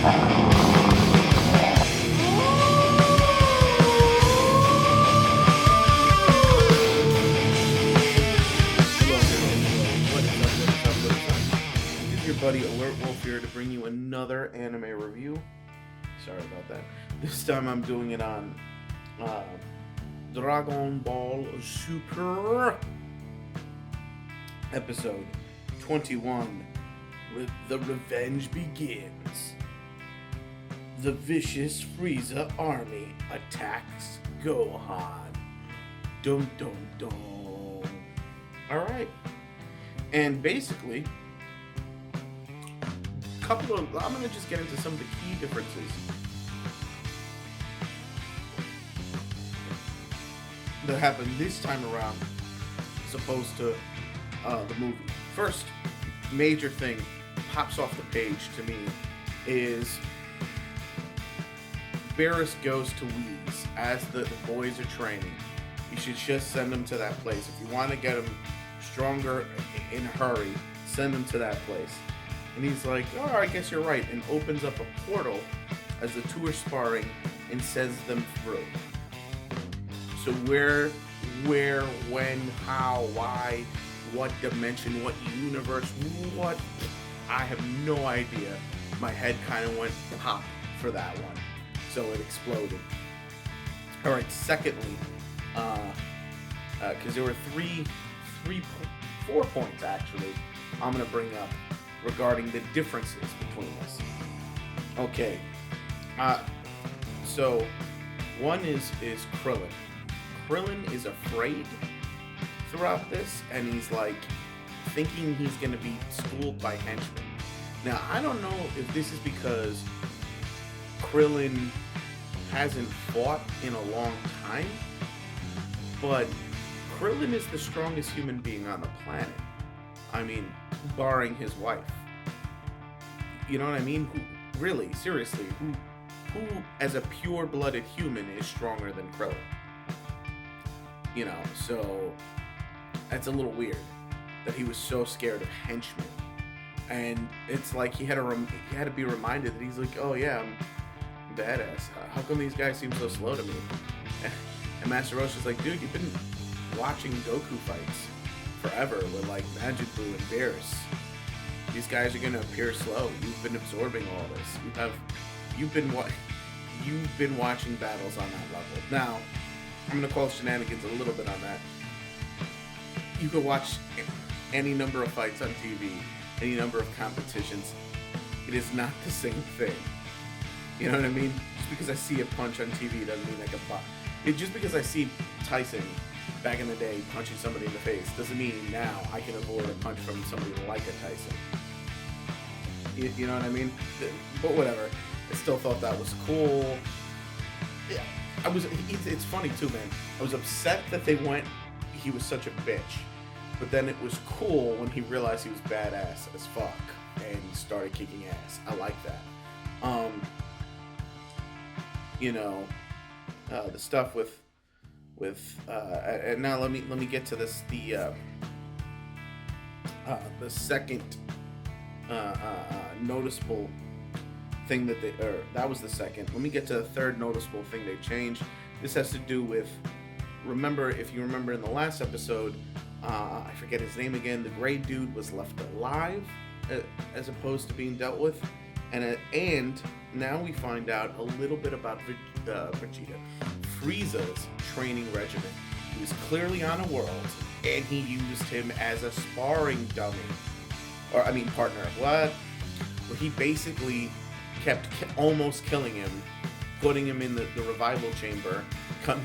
It's your buddy alertwolf here to bring you another anime review. Sorry about that. This time I'm doing it on Dragon Ball Super episode 21. The revenge begins. The vicious Frieza army attacks Gohan. Dum dum dum. Alright. And basically, I'm going to just get into some of the key differences that happened this time around as opposed to the movie. First major thing pops off the page to me is Barris goes to Whis as the boys are training. You should just send them to that place. If you want to get them stronger in a hurry, send them to that place. And he's like, oh, I guess you're right, and opens up a portal as the two are sparring and sends them through. So where, when, how, why, what dimension, what universe, what? I have no idea. My head kind of went pop for that one. So it exploded. All right, secondly, because there were four points actually I'm going to bring up regarding the differences between us. Okay, so one is Krillin. Krillin is afraid throughout this, and he's like thinking he's going to be schooled by henchmen. Now, I don't know if this is because Krillin hasn't fought in a long time, but Krillin is the strongest human being on the planet. I mean, barring his wife. You know what I mean? Who, really, seriously, who as a pure-blooded human is stronger than Krillin? You know, so that's a little weird that he was so scared of henchmen. And it's like he had to be reminded that he's like, oh yeah, I'm badass. How come these guys seem so slow to me? And Master Roshi's like, dude, you've been watching Goku fights forever with like Majin Buu and Beerus. These guys are gonna appear slow. You've been absorbing all this. You've been watching battles on that level. Now, I'm gonna call shenanigans a little bit on that. You could watch any number of fights on TV, any number of competitions. It is not the same thing. You know what I mean? Just because I see a punch on TV doesn't mean I can box. Just because I see Tyson back in the day punching somebody in the face doesn't mean now I can avoid a punch from somebody like a Tyson. You know what I mean? But whatever. I still thought that was cool. Yeah, it's funny too, man. I was upset that he was such a bitch. But then it was cool when he realized he was badass as fuck and started kicking ass. I like that. You know, the stuff with and now let me get to this. The second noticeable thing that was the second. Let me get to the third noticeable thing they changed. This has to do with, if you remember in the last episode, I forget his name again, the gray dude was left alive as opposed to being dealt with, and now we find out a little bit about Frieza's training regimen. He was clearly on a world, and he used him as a sparring dummy, partner. Where he basically kept almost killing him, putting him in the revival chamber,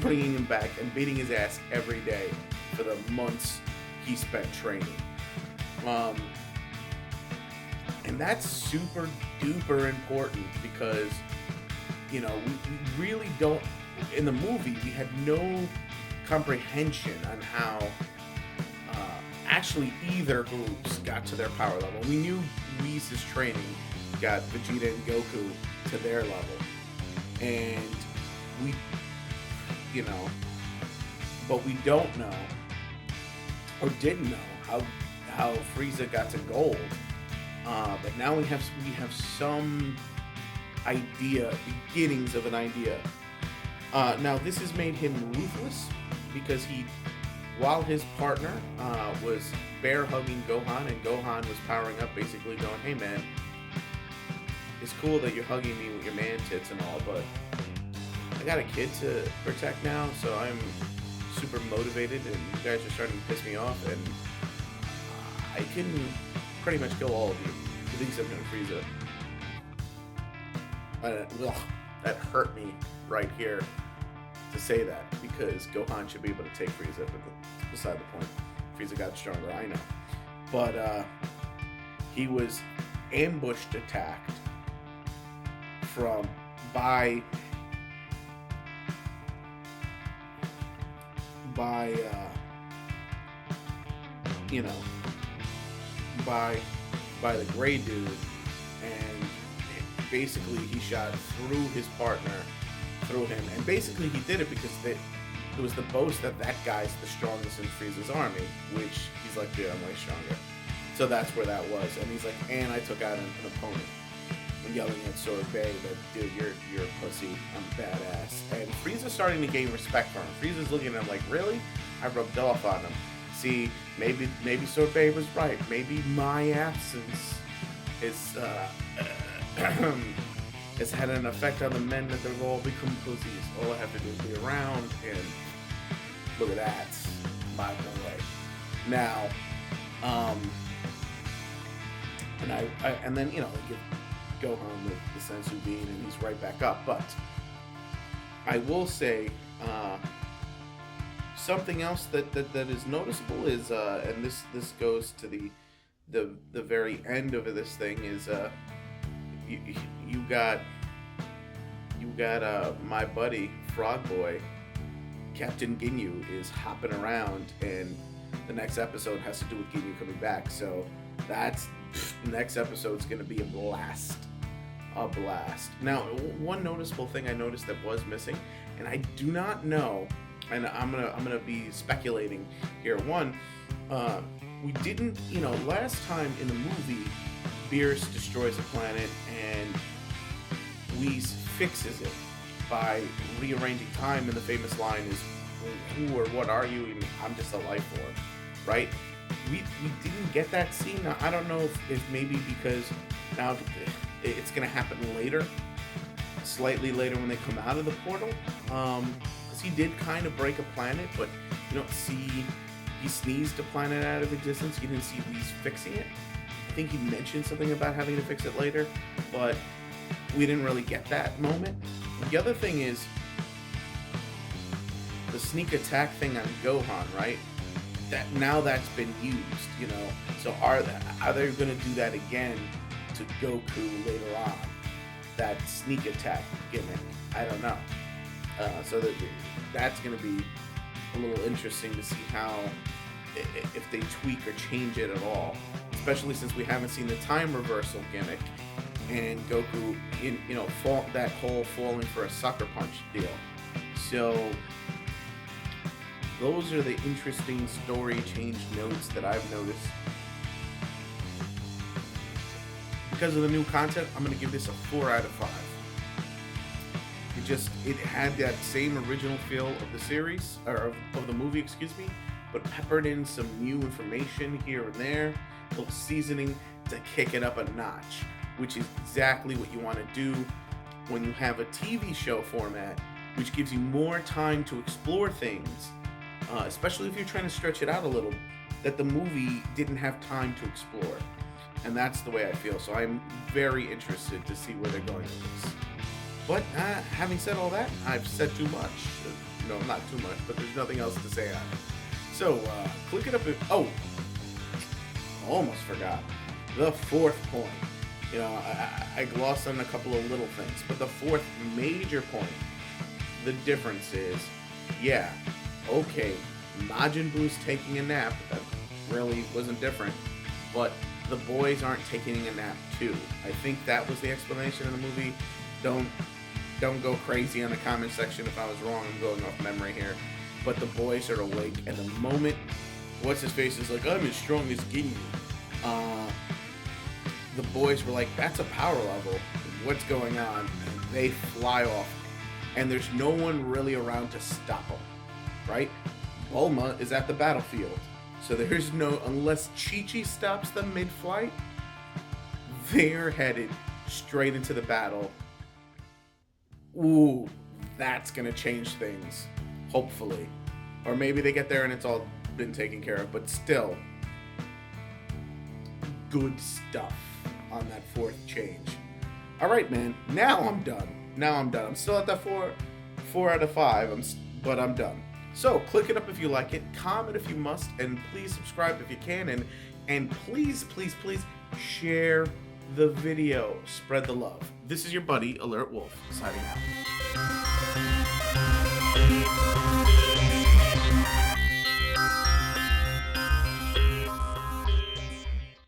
bringing him back, and beating his ass every day for the months he spent training. And that's super duper important because, you know, we really don't, in the movie, we had no comprehension on how actually either groups got to their power level. We knew Whis' training got Vegeta and Goku to their level. And we, you know, but we don't know, or didn't know, how Frieza got to gold. But now we have some beginnings of an idea. Now this has made him ruthless because while his partner was bear hugging Gohan, and Gohan was powering up, basically going, "Hey man, it's cool that you're hugging me with your man tits and all, but I got a kid to protect now, so I'm super motivated, and you guys are starting to piss me off, and I can pretty much kill all of you with the exception of Frieza." That hurt me right here to say that, because Gohan should be able to take Frieza, but that's beside the point. Frieza got stronger, I know. But he was ambushed, attacked by the gray dude, and basically he shot through his partner, through him, and basically he did it because it was the boast that guy's the strongest in Frieza's army, which he's like, dude, I'm way stronger. So that's where that was, and he's like, and I took out an opponent. I'm yelling at Sorbet that, dude, you're a pussy, I'm badass. And Frieza's starting to gain respect for him. Frieza's looking at him like, really? I rubbed off on him. See, maybe Sorbet was right. Maybe my absence has had an effect on the men, that they've all become pussies. All I have to do is be around, and look at that, by the way. Now, and then, they give Gohan the sensu bean, and he's right back up. But I will say, something else that is noticeable is, and this goes to the very end of this thing, is you got my buddy Frog Boy, Captain Ginyu, is hopping around, and the next episode has to do with Ginyu coming back. So that's next episode's gonna be a blast. Now, one noticeable thing I noticed that was missing, and I do not know, and I'm gonna be speculating here. One, we didn't, last time in the movie, Beerus destroys a planet and Whis fixes it by rearranging time, and the famous line is, "Who or what are you? I'm just a life form," right? We didn't get that scene. Now, I don't know if maybe because now it's going to happen later, slightly later when they come out of the portal, because he did kind of break a planet, but you don't see, he sneezed a planet out of existence. You didn't see Whis fixing it. I think he mentioned something about having to fix it later, but we didn't really get that moment. The other thing is the sneak attack thing on Gohan, right? That's been used, So are they going to do that again to Goku later on? That sneak attack gimmick, I don't know. So that's going to be a little interesting to see how, if they tweak or change it at all. Especially since we haven't seen the time reversal gimmick, and Goku, that whole falling for a sucker punch deal. So those are the interesting story change notes that I've noticed. Because of the new content, I'm going to give this a 4 out of 5. It had that same original feel of the series, or of the movie, excuse me, but peppered in some new information here and there, a little seasoning to kick it up a notch, which is exactly what you want to do when you have a TV show format, which gives you more time to explore things, especially if you're trying to stretch it out a little, that the movie didn't have time to explore. And that's the way I feel. So I'm very interested to see where they're going with this. But having said all that, I've said too much. No, not too much, but there's nothing else to say on it. So click it up. Almost forgot. The fourth point. I glossed on a couple of little things, but the fourth major point, the difference is, okay, Majin Buu's taking a nap. That really wasn't different, but the boys aren't taking a nap too. I think that was the explanation in the movie. Don't go crazy on the comment section if I was wrong. I'm going off memory here. But the boys are awake, and the moment What's-His-Face is like, I'm as strong as Ginyu, the boys were like, that's a power level what's going on? And they fly off, and there's no one really around to stop them, right? Bulma is at the battlefield, so there's no, unless Chi-Chi stops them mid-flight, they're headed straight into the battle. Ooh, that's gonna change things, hopefully. Or maybe they get there and it's all been taken care of, but still, good stuff on that fourth change. All right, man, now I'm done. I'm still at that 4 out of 5, but I'm done. So click it up if you like it, comment if you must, and please subscribe if you can, and please share the video. Spread the love. This is your buddy, Alert Wolf, signing out.